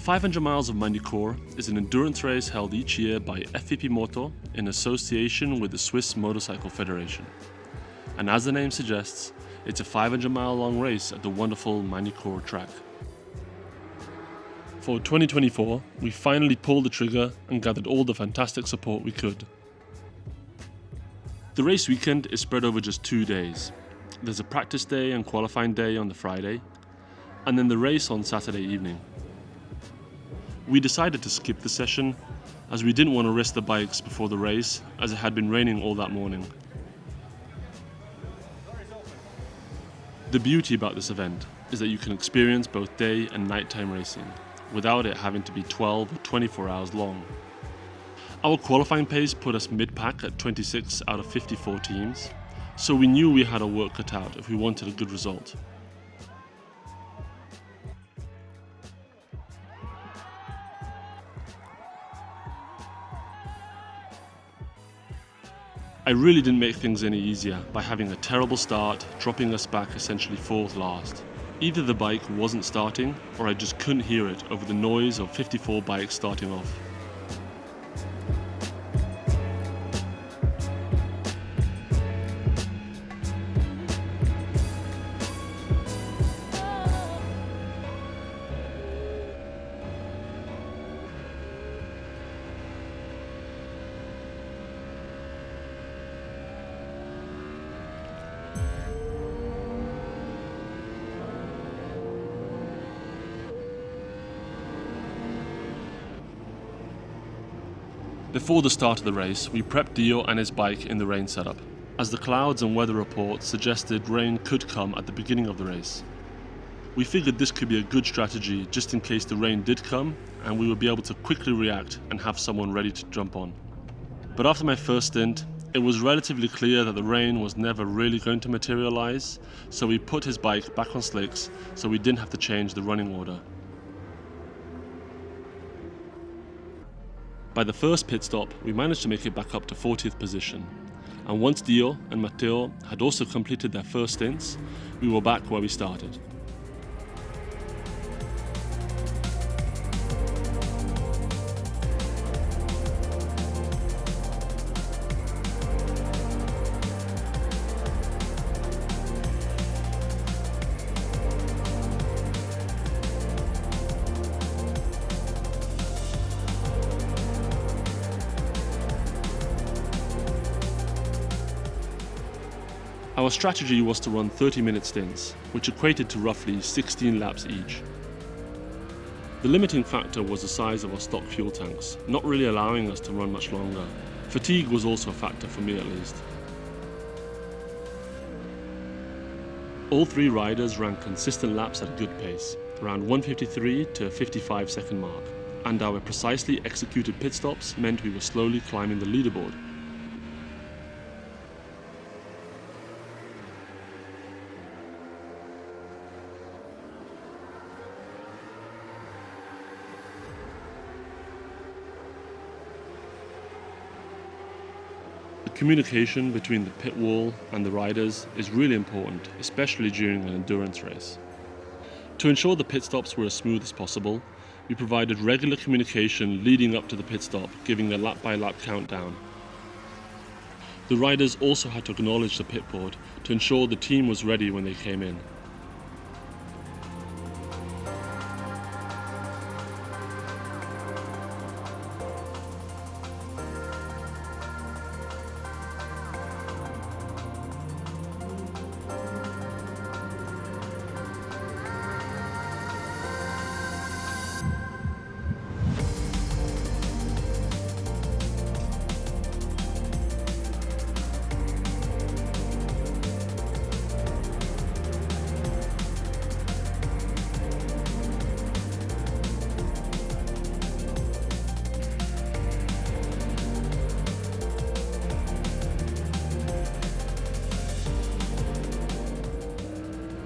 500 Miles of Magny-Cours is an endurance race held each year by FVP-moto in association with the Swiss Motorcycle Federation. And as the name suggests, it's a 500-mile long race at the wonderful Magny-Cours track. For 2024, we finally pulled the trigger and gathered all the fantastic support we could. The race weekend is spread over just 2 days. There's a practice day and qualifying day on the Friday, and then the race on Saturday evening. We decided to skip the session as we didn't want to risk the bikes before the race, as it had been raining all that morning. The beauty about this event is that you can experience both day and nighttime racing without it having to be 12 or 24 hours long. Our qualifying pace put us mid-pack at 26 out of 54 teams, so we knew we had our work cut out if we wanted a good result. I really didn't make things any easier by having a terrible start, dropping us back essentially 4th last. Either the bike wasn't starting, or I just couldn't hear it over the noise of 54 bikes starting off. Before the start of the race, we prepped Dio and his bike in the rain setup, as the clouds and weather reports suggested rain could come at the beginning of the race. We figured this could be a good strategy just in case the rain did come, and we would be able to quickly react and have someone ready to jump on. But after my first stint, it was relatively clear that the rain was never really going to materialize, so we put his bike back on slicks so we didn't have to change the running order. By the first pit stop, we managed to make it back up to 40th position, and once Dio and Matteo had also completed their first stints, we were back where we started. Our strategy was to run 30-minute stints, which equated to roughly 16 laps each. The limiting factor was the size of our stock fuel tanks, not really allowing us to run much longer. Fatigue was also a factor for me at least. All 3 riders ran consistent laps at a good pace, around 1:53 to a 55-second mark, and our precisely executed pit stops meant we were slowly climbing the leaderboard. Communication between the pit wall and the riders is really important, especially during an endurance race. To ensure the pit stops were as smooth as possible, we provided regular communication leading up to the pit stop, giving a lap-by-lap countdown. The riders also had to acknowledge the pit board to ensure the team was ready when they came in.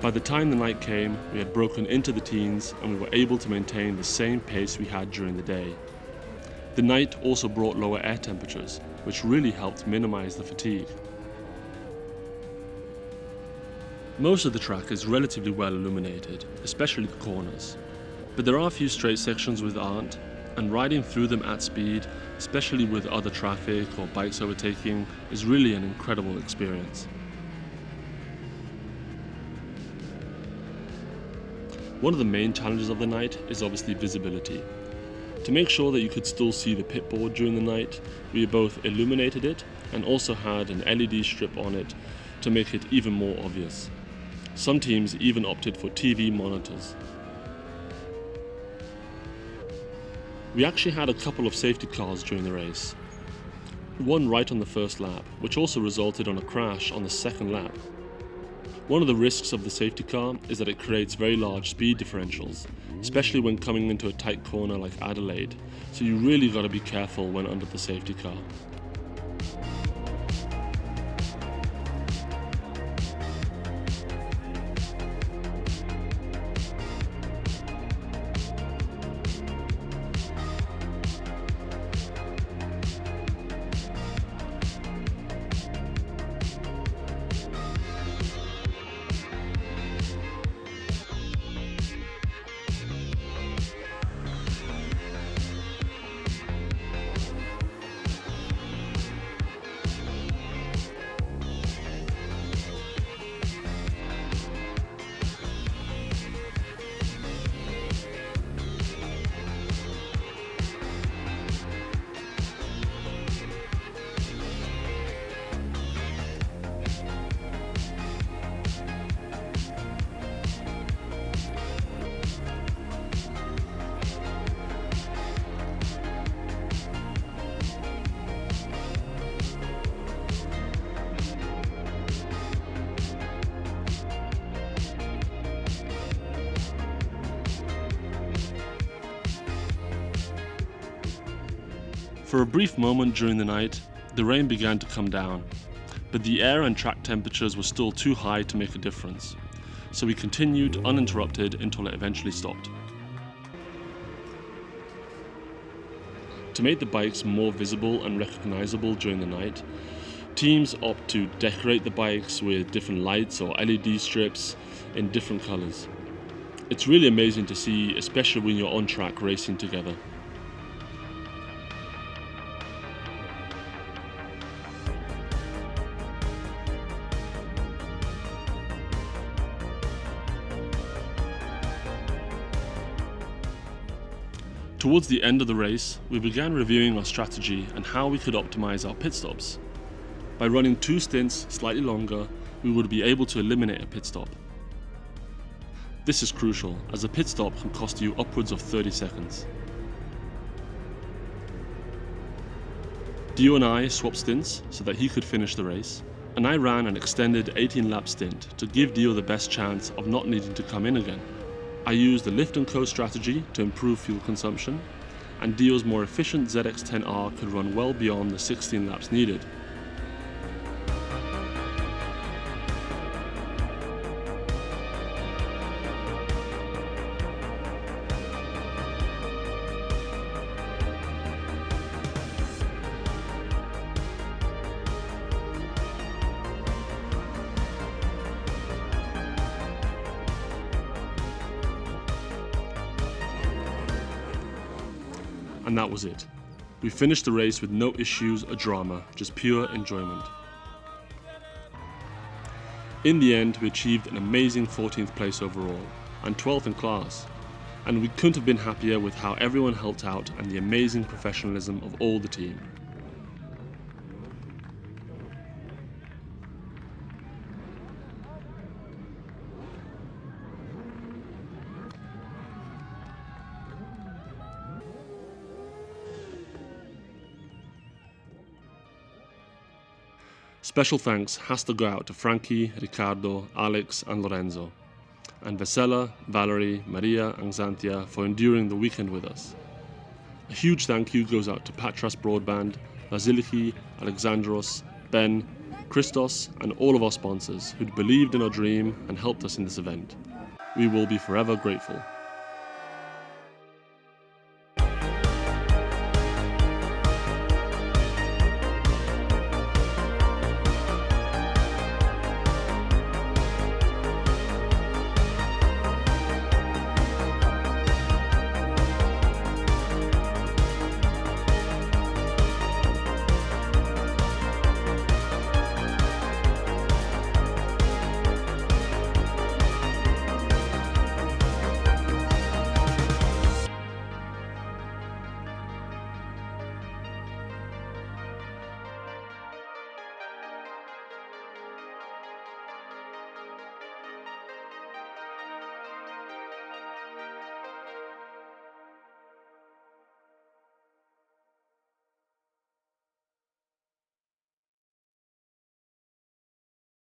By the time the night came, we had broken into the teens and we were able to maintain the same pace we had during the day. The night also brought lower air temperatures, which really helped minimize the fatigue. Most of the track is relatively well illuminated, especially the corners. But there are a few straight sections with aren't, and riding through them at speed, especially with other traffic or bikes overtaking, is really an incredible experience. One of the main challenges of the night is obviously visibility. To make sure that you could still see the pit board during the night, we both illuminated it and also had an LED strip on it to make it even more obvious. Some teams even opted for TV monitors. We actually had a couple of safety cars during the race. One right on the first lap, which also resulted on a crash on the second lap. One of the risks of the safety car is that it creates very large speed differentials, especially when coming into a tight corner like Adelaide, so you really got to be careful when under the safety car. For a brief moment during the night, the rain began to come down, but the air and track temperatures were still too high to make a difference, so we continued uninterrupted until it eventually stopped. To make the bikes more visible and recognizable during the night, teams opt to decorate the bikes with different lights or LED strips in different colors. It's really amazing to see, especially when you're on track racing together. Towards the end of the race, we began reviewing our strategy and how we could optimize our pit stops. By running 2 stints slightly longer, we would be able to eliminate a pit stop. This is crucial, as a pit stop can cost you upwards of 30 seconds. Dio and I swapped stints so that he could finish the race, and I ran an extended 18-lap stint to give Dio the best chance of not needing to come in again. I used the lift and coast strategy to improve fuel consumption, and Dio's more efficient ZX-10R could run well beyond the 16 laps needed. And that was it. We finished the race with no issues or drama, just pure enjoyment. In the end, we achieved an amazing 14th place overall, and 12th in class. And we couldn't have been happier with how everyone helped out and the amazing professionalism of all the team. Special thanks has to go out to Frankie, Riccardo, Alex and Lorenzo, and Vesela, Valerie, Maria and Xanthia for enduring the weekend with us. A huge thank you goes out to Patras Broadband, Vasiliki, Alexandros, Ben, Christos and all of our sponsors who'd believed in our dream and helped us in this event. We will be forever grateful.